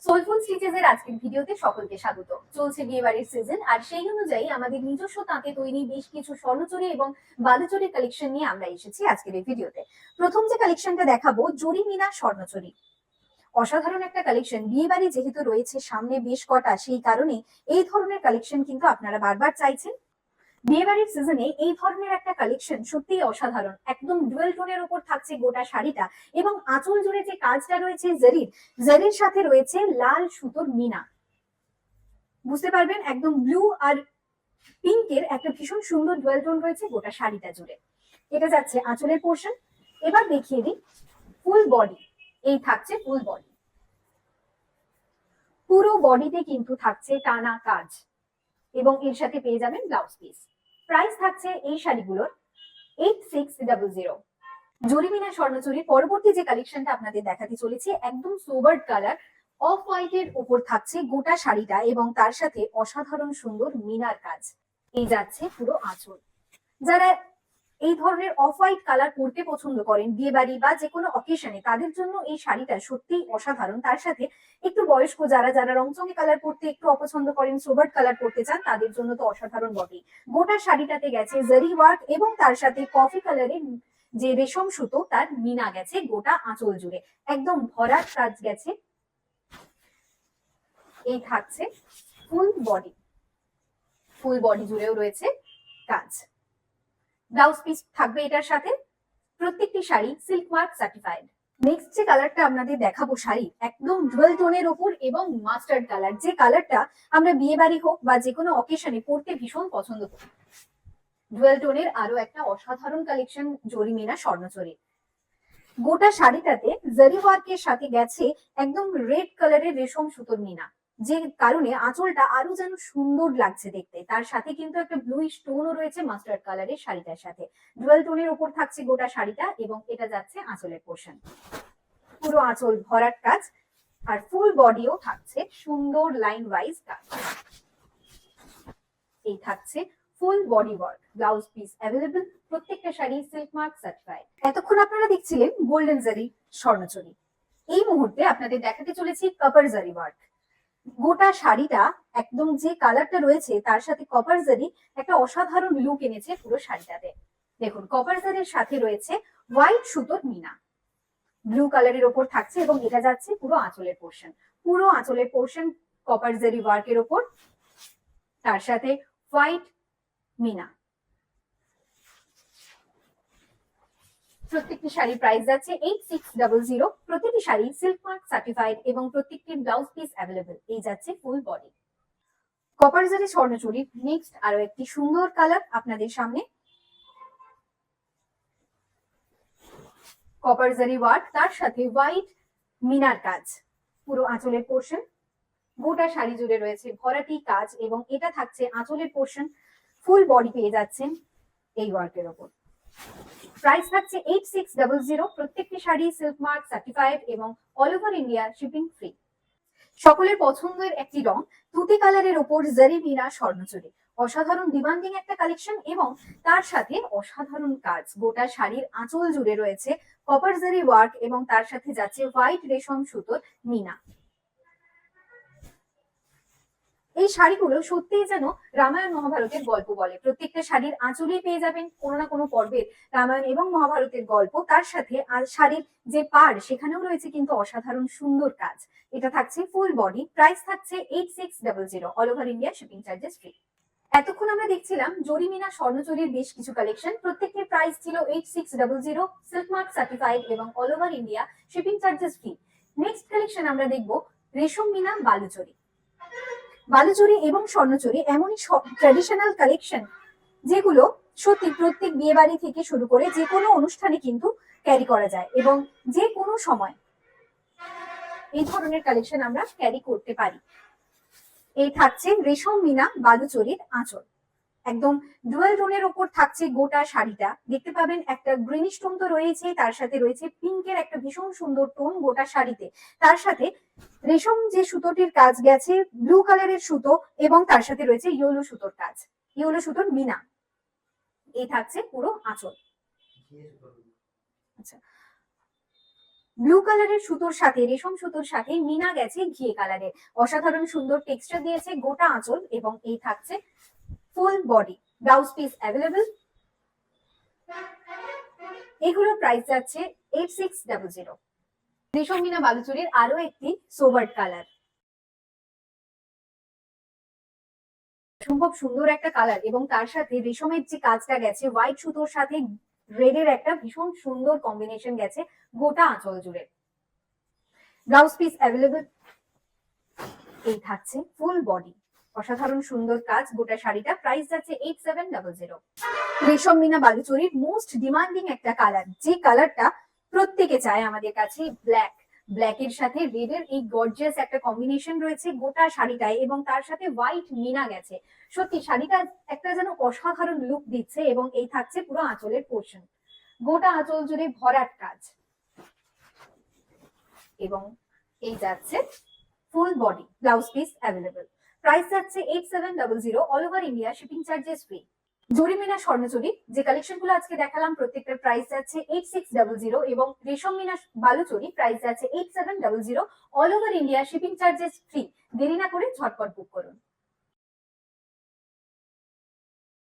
Soulful stitches এর আজকের ভিডিওতে সকলকে স্বাগত। চলছে বিয়েবাড়ির সিজন, আর সেই অনুযায়ী আমাদের নিজস্ব তাঁতে তৈরি বেশ কিছু স্বর্ণচুরি এবং বালুচুরির কালেকশন নিয়ে আমরা এসেছি আজকের এই ভিডিওতে। প্রথম যে কালেকশনটা দেখাবো, জরি মিনা স্বর্ণচুরি। অসাধারণ একটা কালেকশন। বিয়েবাড়ি যেহেতু রয়েছে সামনে বেশ কটা, সেই কারণে এই ধরনের কালেকশন কিন্তু আপনারা বারবার চাইছেন। বিয়েবাড়ির সিজনে এই ধরনের একটা কালেকশন সত্যিই অসাধারণ। একদম ডুয়েল টোনের উপর থাকছে গোটা শাড়িটা, এবং আঁচল জুড়ে যে কাজটা রয়েছে জারির সাথে রয়েছে লাল সুতোর মিনা। বুঝতে পারবেন একদম ব্লু আর পিঙ্কের একটা ভীষণ সুন্দর ডুয়েল টোন রয়েছে গোটা শাড়িটা জুড়ে। এটা যাচ্ছে আঁচলের পোর্শন। এবার দেখিয়ে দিই ফুল বডি। এই থাকছে ফুল বডি। পুরো বডিতে কিন্তু থাকছে টানা কাজ, এবং এর সাথে পেয়ে যাবেন ব্লাউজ পিস। প্রাইস থাকছে এই শাড়িগুলোর 8600। জরিমিনা স্বর্ণচুরির পরবর্তী যে কালেকশনটা আপনাদের দেখাতে চলেছে, একদম সোবার্ড কালার অফ হোয়াইটের উপর থাকছে গোটা শাড়িটা, এবং তার সাথে অসাধারণ সুন্দর মিনার কাজ। এই যাচ্ছে পুরো আঁচল। যারা এই ধরনের অফ হোয়াইট কালার পরতে পছন্দ করেন বিয়ে বাড়ি বা যে কোনো অকেশনে, তাদের জন্য এই শাড়িটা সত্যিই অসাধারণ। তার সাথে একটু বয়স্ক যারা যারা রংচঙে কালার পরতে একটু অপছন্দ করেন, সোবার্ড কালার পরতে চান, তাদের জন্য তো অসাধারণ বটেই। গোটা শাড়িটাতে গেছে জারি ওয়ার্ক, এবং তার সাথে কফি কালারের যে রেশম সুতো তার মিনা গেছে গোটা আঁচল জুড়ে। একদম ভরাট কাজ গেছে। এই থাকছে ফুল বডি। ফুল বডি জুড়েও রয়েছে কাজ। ব্লাউজ পিস থাকবে এটার সাথে। প্রত্যেকটি sari silk mark certified. Next যে কালারটা আপনাদের দেখাবো, শাড়ি একদম ডুয়েল টোনের ওপর এবং মাস্টার্ড কালার, যে কালারটা আমরা বিয়ে বাড়ি হোক বা যে কোনো অকেশনে পরতে ভীষণ পছন্দ করি। ডুয়েল টোনের আরো একটা অসাধারণ কালেকশন জরিমিনা স্বর্ণচুরি। গোটা শাড়িটাতে জারি ওয়ার্কের সাথে গেছে একদম রেড কালারের রেশম সুতোর মিনা, যে কারণে আঁচলটা আরো যেন সুন্দর লাগছে দেখতে। তার সাথে কিন্তু একটা ব্লুইশ টোনও রয়েছে মাস্টার্ড কালারের শাড়িটার সাথে। ডুয়েল টোনের উপর থাকছে গোটা শাড়িটা, এবং এটা যাচ্ছে আঁচলের পোর্শন। পুরো আঁচল ভরাট কাজ, আর ফুল বডিও থাকছে সুন্দর লাইন ওয়াইজ কাজ। এই থাকছে full body work. Blouse piece available. প্রত্যেকটা শাড়ি সিল্ক মার্ক সার্টিফাইড। এতক্ষণ আপনারা দেখছিলেন গোল্ডেন জারি স্বর্ণচুরি। এই মুহূর্তে আপনাদের দেখাতে চলেছি কপার জারি ওয়ার্ক। গোটা শাড়িটা একদম যে কালারটা রয়েছে তার সাথে কপার জারি একটা অসাধারণ লুক এনেছে পুরো শাড়িটাতে। দেখুন, কপার জারির সাথে রয়েছে হোয়াইট সুতোর মিনা। ব্লু কালারের ওপর থাকছে, এবং এটা যাচ্ছে পুরো আঁচলের পোর্শন। পুরো আঁচলের পোর্শন কপার জারি ওয়ার্কের ওপর, তার সাথে হোয়াইট মিনা। প্রত্যেকটি শাড়ি প্রাইস যাচ্ছে 8600। প্রতিটি শাড়ি সিল্ক মার্ক সার্টিফাইড, এবং প্রত্যেকটি ব্লাউজ পিস অ্যাভেলেবল। এই যাচ্ছে ফুল বডি। কপার জারি স্বর্ণচুরির নেক্সট আরো একটি সুন্দর কালার আপনাদের সামনে। কপার জারি ওয়ার্ক, তার সাথে হোয়াইট মিনার কাজ। পুরো আঁচলের পোর্শন। গোটা শাড়ি জুড়ে রয়েছে ভরাটি কাজ, এবং এটা থাকছে আঁচলের পোর্শন। ফুল বডি পেয়ে যাচ্ছেন এই ওয়ার্কের ওপর। প্রাইস থাকছে 8600। প্রত্যেকটি শাড়ি সিল্ক মার্ক সার্টিফাইড, এবং all over India shipping free. সকলের পছন্দের একটি রং তুতি কালারের ওপর জারি মিনা স্বর্ণচুরি। অসাধারণ ডিমান্ডিং একটা কালেকশন, এবং তার সাথে অসাধারণ কাজ। গোটা শাড়ির আঁচল জুড়ে রয়েছে কপার জারি ওয়ার্ক, এবং তার সাথে যাচ্ছে হোয়াইট রেশম সুতোর মিনা। এই শাড়িগুলো সত্যিই যেন রামায়ণ মহাভারতের গল্প বলে। প্রত্যেকটা শাড়ির আঁচলেই পেয়ে যাবেন কোনো না কোনো পর্বের রামায়ণ এবং মহাভারতের গল্প। তার সাথে আর শাড়ির যে পাড়, সেখানেও রয়েছে কিন্তু অসাধারণ সুন্দর কাজ। এটা থাকছে ফুল বডি। প্রাইস থাকছে 8600। All over India shipping charges free. এতক্ষণ আমরা দেখছিলাম জরিমিনা স্বর্ণচুরির বেশ কিছু কালেকশন। প্রত্যেকটির প্রাইস ছিল 8600, সিল্ক মার্ক সার্টিফাইড, এবং all over India shipping charges free. Next collection আমরা দেখবো রেশম মিনা বালুচুরি। বালুচুরি এবং স্বর্ণচুরি এমনই ট্র্যাডিশনাল কালেকশন, যেগুলো সত্যি প্রত্যেক বিয়ে বাড়ি থেকে শুরু করে যে কোনো অনুষ্ঠানে কিন্তু ক্যারি করা যায়, এবং যে কোনো সময় এই ধরনের কালেকশন আমরা ক্যারি করতে পারি। এই থাকছে রেশম মিনা বালুচুরির আঁচল। একদম ডুয়াল টোনের ওপর থাকছে গোটা শাড়িটা। দেখতে পাবেন একটা গ্রিনিশ টোন তো রয়েছে, তার সাথে রয়েছে পিঙ্কের একটা ভীষণ সুন্দর টোন গোটা শাড়িতে। তার সাথে রেশম যে সুতোটির কাজ গেছে ব্লু কালারের সুতো, এবং তার সাথে রয়েছে ইয়েলো সুতোর কাজ, ইয়েলো সুতোর মিনা। এই থাকছে পুরো আঁচল। আচ্ছা, ব্লু কালারের সুতোর সাথে রেশম সুতোর সাথে মিনা গেছে ঘিয়ে কালারের। অসাধারণ সুন্দর টেক্সচার দিয়েছে গোটা আঁচল এবং এই থাকছে ফুল বডি। Blouse piece available. এগুলোর প্রাইস যাচ্ছে 8600। রেশম মিনা বালুচুরির আরো একটি সোবার্ড কালার, সম্ভব সুন্দর একটা কালার এবং তার সাথে রেশমের যে কাজটা গেছে হোয়াইট সুতোর সাথে রেডের একটা ভীষণ সুন্দর কম্বিনেশন গেছে গোটা আঁচল জুড়ে। Blouse piece available. এই থাকছে ফুল বডি, অসাধারণ সুন্দর কাজ গোটা শাড়িটা। প্রাইস যাচ্ছে 8700। রেশম মিনা বালুচুরির মোস্ট ডিমান্ডিং একটা কালার, যে কালারটা প্রত্যেকে চায় আমাদের কাছে, ব্ল্যাক। ব্ল্যাকের সাথে রেডের এই গর্জিয়াস একটা কম্বিনেশন রয়েছে গোটা শাড়িটায় এবং তার সাথে হোয়াইট মিনা গেছে। সত্যি শাড়িটা একটা যেন অসাধারণ লুক দিচ্ছে এবং এই থাকছে পুরো আঁচলের পোর্শন, গোটা আঁচল জুড়ে ভরাট কাজ এবং এই যাচ্ছে full body. Blouse piece available. Price যাচ্ছে 8700। All over India shipping charges free. জরিমিনা স্বর্ণচুরি যে কালেকশন গুলো আজকে দেখালাম প্রত্যেকটার প্রাইস যাচ্ছে 8600 এবং রেশম মিনা বালুচুরি প্রাইস যাচ্ছে 8700। All over India shipping charges free. দেরি না করে ঝটপট বুক করুন।